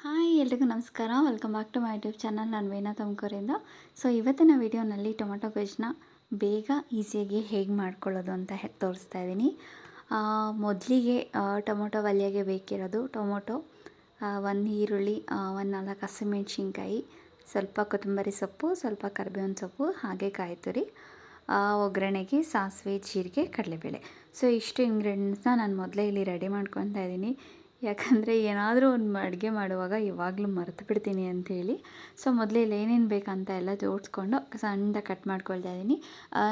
Hi ಎಲ್ರಿಗೂ ನಮಸ್ಕಾರ. Welcome back to my YouTube channel. ನಾನು ವೀಣಾ ತುಮಕೂರಿಂದ. ಸೊ ಇವತ್ತಿನ ವಿಡಿಯೋನಲ್ಲಿ ಟೊಮೊಟೊ ಗೊಜ್ಜನ್ನ ಬೇಗ ಈಸಿಯಾಗಿ ಹೇಗೆ ಮಾಡ್ಕೊಳ್ಳೋದು ಅಂತ ತೋರಿಸ್ತಾ ಇದ್ದೀನಿ. ಮೊದಲಿಗೆ ಟೊಮೊಟೊ ಪಲ್ಯಗೆ ಬೇಕಿರೋದು ಟೊಮೊಟೊ, ಒಂದು ಈರುಳ್ಳಿ, ಒಂದು 4 ಹಸಿಮೆಣ್ಸಿನ್ಕಾಯಿ, ಸ್ವಲ್ಪ ಕೊತ್ತಂಬರಿ ಸೊಪ್ಪು, ಸ್ವಲ್ಪ ಕರಿಬೇವಿನ ಸೊಪ್ಪು, ಹಾಗೆ ಕಾಯಿ ತುರಿ, ಒಗ್ಗರಣೆಗೆ ಸಾಸಿವೆ, ಜೀರಿಗೆ, ಕಡಲೆಬೇಳೆ. ಸೊ ಇಷ್ಟು ಇಂಗ್ರೀಡಿಯೆಂಟ್ಸ್ನ ನಾನು ಮೊದಲೇ ಇಲ್ಲಿ ರೆಡಿ ಮಾಡ್ಕೊತಾ ಇದ್ದೀನಿ. ಯಾಕಂದರೆ ಏನಾದರೂ ಒಂದು ಅಡುಗೆ ಮಾಡುವಾಗ ಯಾವಾಗಲೂ ಮರೆತು ಬಿಡ್ತೀನಿ ಅಂಥೇಳಿ. ಸೊ ಮೊದಲೇ ಇಲ್ಲಿ ಏನೇನು ಬೇಕಂತ ಎಲ್ಲ ಜೋಡಿಸ್ಕೊಂಡು ಸಣ್ಣದಾಗಿ ಕಟ್ ಮಾಡ್ಕೊಳ್ತಾ ಇದ್ದೀನಿ.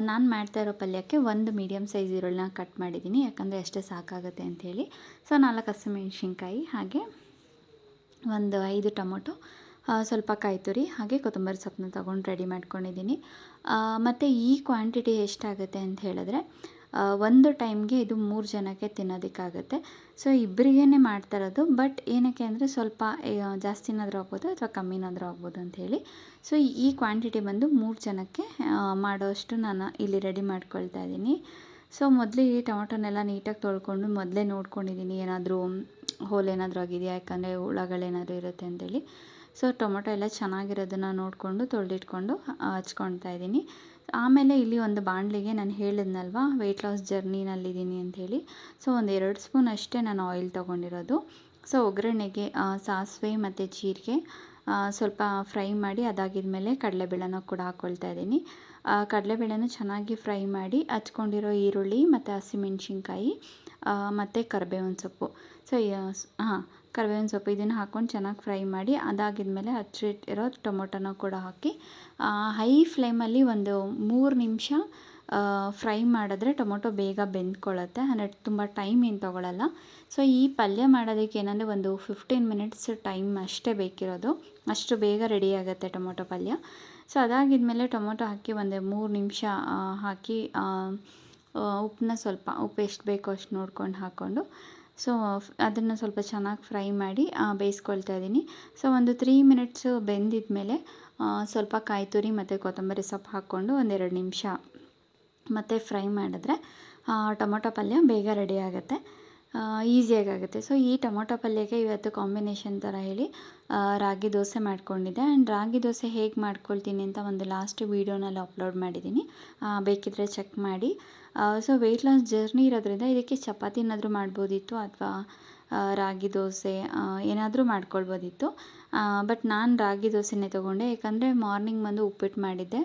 ನಾನು ಮಾಡ್ತಾ ಇರೋ ಪಲ್ಯಕ್ಕೆ ಒಂದು ಮೀಡಿಯಮ್ ಸೈಜ್ ಈರುಳ್ಳಿನ ಕಟ್ ಮಾಡಿದ್ದೀನಿ, ಯಾಕಂದರೆ ಅಷ್ಟೇ ಸಾಕಾಗುತ್ತೆ ಅಂಥೇಳಿ. ಸೊ 4 ಹಸಿಮೆಣ್ಸಿನ್ಕಾಯಿ, ಹಾಗೆ ಒಂದು 5 ಟೊಮೊಟೊ, ಸ್ವಲ್ಪ ಕಾಯಿ ತುರಿ, ಹಾಗೆ ಕೊತ್ತಂಬರಿ ಸೊಪ್ಪನ್ನ ತೊಗೊಂಡು ರೆಡಿ ಮಾಡ್ಕೊಂಡಿದ್ದೀನಿ. ಮತ್ತು ಈ ಕ್ವಾಂಟಿಟಿ ಎಷ್ಟಾಗುತ್ತೆ ಅಂತ ಹೇಳಿದ್ರೆ, ಒಂದು ಟೈಮ್ಗೆ ಇದು 3 ಜನಕ್ಕೆ ತಿನ್ನೋದಕ್ಕಾಗುತ್ತೆ. ಸೊ ಇಬ್ಬರಿಗೇ ಮಾಡ್ತಾ ಇರೋದು. ಬಟ್ ಏನಕ್ಕೆ ಅಂದರೆ ಸ್ವಲ್ಪ ಜಾಸ್ತಿನಾದರೂ ಆಗ್ಬೋದು ಅಥವಾ ಕಮ್ಮಿನಾದರೂ ಆಗ್ಬೋದು ಅಂಥೇಳಿ. ಸೊ ಈ ಕ್ವಾಂಟಿಟಿ ಬಂದು 3 ಜನಕ್ಕೆ ಮಾಡೋಷ್ಟು ನಾನು ಇಲ್ಲಿ ರೆಡಿ ಮಾಡ್ಕೊಳ್ತಾ ಇದ್ದೀನಿ. ಸೊ ಮೊದಲು ಈ ಟೊಮೊಟೊನೆಲ್ಲ ನೀಟಾಗಿ ತೊಳ್ಕೊಂಡು ಮೊದಲೇ ನೋಡ್ಕೊಂಡಿದ್ದೀನಿ, ಏನಾದರೂ ಹೋಲೇನಾದರೂ ಆಗಿದೆಯಾ, ಯಾಕಂದರೆ ಹುಳಗಳೇನಾದರೂ ಇರುತ್ತೆ ಅಂತೇಳಿ. ಸೊ ಟೊಮೊಟೊ ಎಲ್ಲ ಚೆನ್ನಾಗಿರೋದನ್ನು ನೋಡಿಕೊಂಡು ತೊಳೆದಿಟ್ಕೊಂಡು ಹಚ್ಕೊಳ್ತಾ ಇದ್ದೀನಿ. ಆಮೇಲೆ ಇಲ್ಲಿ ಒಂದು ಬಾಣಲಿಗೆ ನಾನು ಹೇಳಿದ್ನಲ್ವ ವೆಯ್ಟ್ ಲಾಸ್ ಜರ್ನಿನಲ್ಲಿದ್ದೀನಿ ಅಂಥೇಳಿ. ಸೊ ಒಂದು 2 ಸ್ಪೂನ್ ಅಷ್ಟೇ ನಾನು ಆಯಿಲ್ ತೊಗೊಂಡಿರೋದು. ಸೊ ಒಗ್ಗರಣೆಗೆ ಸಾಸಿವೆ ಮತ್ತು ಜೀರಿಗೆ ಸ್ವಲ್ಪ ಫ್ರೈ ಮಾಡಿ, ಅದಾಗಿದ್ಮೇಲೆ ಕಡಲೆಬೇಳೆನ ಕೂಡ ಹಾಕ್ಕೊಳ್ತಾ ಇದ್ದೀನಿ. ಕಡಲೆಬೇಳೆನ ಚೆನ್ನಾಗಿ ಫ್ರೈ ಮಾಡಿ ಹಚ್ಕೊಂಡಿರೋ ಈರುಳ್ಳಿ ಮತ್ತು ಹಸಿಮೆಣ್ಸಿನ್ಕಾಯಿ ಮತ್ತು ಕರಿಬೇವಿನ ಸೊಪ್ಪು, ಸೊ ಕರಿಬೇವಿನ ಸೊಪ್ಪು ಇದನ್ನು ಹಾಕ್ಕೊಂಡು ಚೆನ್ನಾಗಿ ಫ್ರೈ ಮಾಡಿ, ಅದಾಗಿದ್ಮೇಲೆ ಹಚ್ಚಿಟ್ಟಿರೋ ಟೊಮೊಟೊನ ಕೂಡ ಹಾಕಿ ಹೈ ಫ್ಲೇಮಲ್ಲಿ ಒಂದು 3 ನಿಮಿಷ ಫ್ರೈ ಮಾಡಿದ್ರೆ ಟೊಮೊಟೊ ಬೇಗ ಬೆಂದ್ಕೊಳ್ಳುತ್ತೆ. ಅಂದರೆ ತುಂಬ ಟೈಮ್ ಏನು ತೊಗೊಳ್ಳಲ್ಲ. ಸೊ ಈ ಪಲ್ಯ ಮಾಡೋದಕ್ಕೆ ಏನಂದರೆ ಒಂದು 15 ಮಿನಿಟ್ಸ್ ಟೈಮ್ ಅಷ್ಟೇ ಬೇಕಿರೋದು, ಅಷ್ಟು ಬೇಗ ರೆಡಿ ಆಗುತ್ತೆ ಟೊಮೊಟೊ ಪಲ್ಯ. ಸೊ ಅದಾಗಿದ್ಮೇಲೆ ಟೊಮೊಟೊ ಹಾಕಿ ಒಂದು 3 ನಿಮಿಷ ಹಾಕಿ ಉಪ್ಪನ್ನ ಸ್ವಲ್ಪ ಉಪ್ಪು ಎಷ್ಟು ಬೇಕೋ ಅಷ್ಟು ನೋಡ್ಕೊಂಡು ಹಾಕ್ಕೊಂಡು, ಸೊ ಅದನ್ನು ಸ್ವಲ್ಪ ಚೆನ್ನಾಗಿ ಫ್ರೈ ಮಾಡಿ ಬೇಯಿಸ್ಕೊಳ್ತಾ ಇದ್ದೀನಿ. ಸೊ ಒಂದು 3 ಮಿನಿಟ್ಸು ಬೆಂದಿದ್ಮೇಲೆ ಸ್ವಲ್ಪ ಕಾಯಿ ತುರಿ ಮತ್ತು ಕೊತ್ತಂಬರಿ ಸೊಪ್ಪು ಹಾಕ್ಕೊಂಡು ಒಂದು 2 ನಿಮಿಷ ಮತ್ತು ಫ್ರೈ ಮಾಡಿದ್ರೆ ಟೊಮೊಟೊ ಪಲ್ಯ ಬೇಗ ರೆಡಿ ಆಗುತ್ತೆ, ಈಸಿಯಾಗುತ್ತೆ. ಸೊ ಈ ಟೊಮೊಟೊ ಪಲ್ಯಕ್ಕೆ ಇವತ್ತು ಕಾಂಬಿನೇಷನ್ ಥರ ಹೇಳಿ ರಾಗಿ ದೋಸೆ ಮಾಡ್ಕೊಂಡಿದ್ದೆ. ಆ್ಯಂಡ್ ರಾಗಿ ದೋಸೆ ಹೇಗೆ ಮಾಡ್ಕೊಳ್ತೀನಿ ಅಂತ ಒಂದು ಲಾಸ್ಟ್ ವೀಡಿಯೋನಲ್ಲಿ ಅಪ್ಲೋಡ್ ಮಾಡಿದ್ದೀನಿ, ಬೇಕಿದ್ದರೆ ಚೆಕ್ ಮಾಡಿ. ಸೊ ವೆಯ್ಟ್ ಲಾಸ್ ಜರ್ನಿ ಇರೋದ್ರಿಂದ ಇದಕ್ಕೆ ಚಪಾತಿ ಏನಾದರೂ ಮಾಡ್ಬೋದಿತ್ತು, ಅಥವಾ ರಾಗಿ ದೋಸೆ ಏನಾದರೂ ಮಾಡ್ಕೊಳ್ಬೋದಿತ್ತು. ಬಟ್ ನಾನು ರಾಗಿ ದೋಸೆನೇ ತೊಗೊಂಡೆ, ಯಾಕಂದರೆ ಮಾರ್ನಿಂಗ್ ಬಂದು ಉಪ್ಪಿಟ್ಟು ಮಾಡಿದ್ದೆ.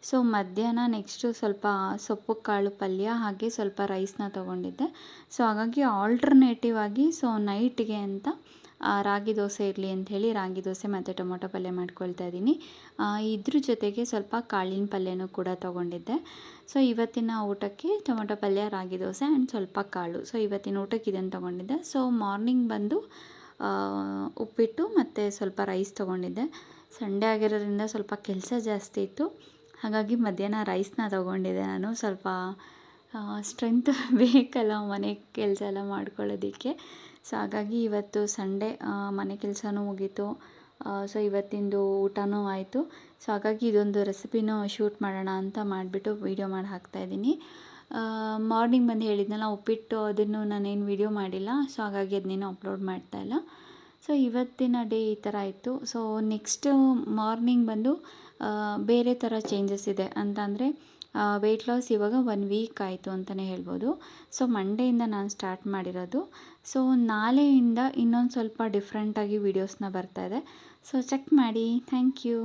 ಸೊ ಮಧ್ಯಾಹ್ನ ನೆಕ್ಸ್ಟು ಸ್ವಲ್ಪ ಸೊಪ್ಪು ಕಾಳು ಪಲ್ಯ, ಹಾಗೆ ಸ್ವಲ್ಪ ರೈಸ್ನ ತೊಗೊಂಡಿದ್ದೆ. ಸೊ ಹಾಗಾಗಿ ಆಲ್ಟರ್ನೇಟಿವ್ ಆಗಿ ಸೊ ನೈಟ್ಗೆ ಅಂತ ರಾಗಿ ದೋಸೆ ಇರಲಿ ಅಂಥೇಳಿ ರಾಗಿ ದೋಸೆ ಮತ್ತು ಟೊಮೊಟೊ ಪಲ್ಯ ಮಾಡ್ಕೊಳ್ತಾ ಇದ್ದೀನಿ. ಇದ್ರ ಜೊತೆಗೆ ಸ್ವಲ್ಪ ಕಾಳಿನ ಪಲ್ಯನೂ ಕೂಡ ತೊಗೊಂಡಿದ್ದೆ. ಸೊ ಇವತ್ತಿನ ಊಟಕ್ಕೆ ಟೊಮೊಟೊ ಪಲ್ಯ, ರಾಗಿ ದೋಸೆ ಆ್ಯಂಡ್ ಸ್ವಲ್ಪ ಕಾಳು. ಸೊ ಇವತ್ತಿನ ಊಟಕ್ಕೆ ಇದನ್ನು ತೊಗೊಂಡಿದ್ದೆ. ಸೊ ಮಾರ್ನಿಂಗ್ ಬಂದು ಉಪ್ಪಿಟ್ಟು ಮತ್ತು ಸ್ವಲ್ಪ ರೈಸ್ ತೊಗೊಂಡಿದ್ದೆ. ಸಂಡೇ ಆಗಿರೋದ್ರಿಂದ ಸ್ವಲ್ಪ ಕೆಲಸ ಜಾಸ್ತಿ ಇತ್ತು, ಹಾಗಾಗಿ ಮಧ್ಯಾಹ್ನ ರೈಸ್ನ ತೊಗೊಂಡಿದ್ದೆ ನಾನು. ಸ್ವಲ್ಪ ಸ್ಟ್ರೆಂತ್ ಬೇಕಲ್ಲ ಮನೆ ಕೆಲಸ ಎಲ್ಲ ಮಾಡ್ಕೊಳ್ಳೋದಕ್ಕೆ. ಸೊ ಹಾಗಾಗಿ ಇವತ್ತು ಸಂಡೇ ಮನೆ ಕೆಲಸನೂ ಮುಗೀತು. ಸೊ ಇವತ್ತಿಂದು ಊಟನೂ ಆಯಿತು. ಸೊ ಹಾಗಾಗಿ ಇದೊಂದು ರೆಸಿಪಿನೂ ಶೂಟ್ ಮಾಡೋಣ ಅಂತ ಮಾಡಿಬಿಟ್ಟು ವೀಡಿಯೋ ಮಾಡಿ ಹಾಕ್ತಾಯಿದ್ದೀನಿ. ಮಾರ್ನಿಂಗ್ ಬಂದು ಹೇಳಿದ್ನಲ್ಲ ಉಪ್ಪಿಟ್ಟು, ಅದನ್ನು ನಾನೇನು ವೀಡಿಯೋ ಮಾಡಿಲ್ಲ. ಸೊ ಹಾಗಾಗಿ ಅದನ್ನೇನು ಅಪ್ಲೋಡ್ ಮಾಡ್ತಾಯಿಲ್ಲ. ಸೊ ಇವತ್ತಿನ ಡೇ ಈ ಥರ ಇತ್ತು. ಸೊ ನೆಕ್ಸ್ಟು ಮಾರ್ನಿಂಗ್ ಬಂದು ಬೇರೆ ಥರ ಚೇಂಜಸ್ ಇದೆ ಅಂತಂದರೆ, ವೆಯ್ಟ್ ಲಾಸ್ ಇವಾಗ 1 ವೀಕ್ ಆಯಿತು ಅಂತಲೇ ಹೇಳ್ಬೋದು. ಸೊ ಮಂಡೆಯಿಂದ ನಾನು ಸ್ಟಾರ್ಟ್ ಮಾಡಿರೋದು. ಸೊ ನಾಳೆಯಿಂದ ಇನ್ನೊಂದು ಸ್ವಲ್ಪ ಡಿಫ್ರೆಂಟಾಗಿ ವೀಡಿಯೋಸ್ನ ಬರ್ತಾಯಿದೆ. ಸೊ ಚೆಕ್ ಮಾಡಿ. Thank you.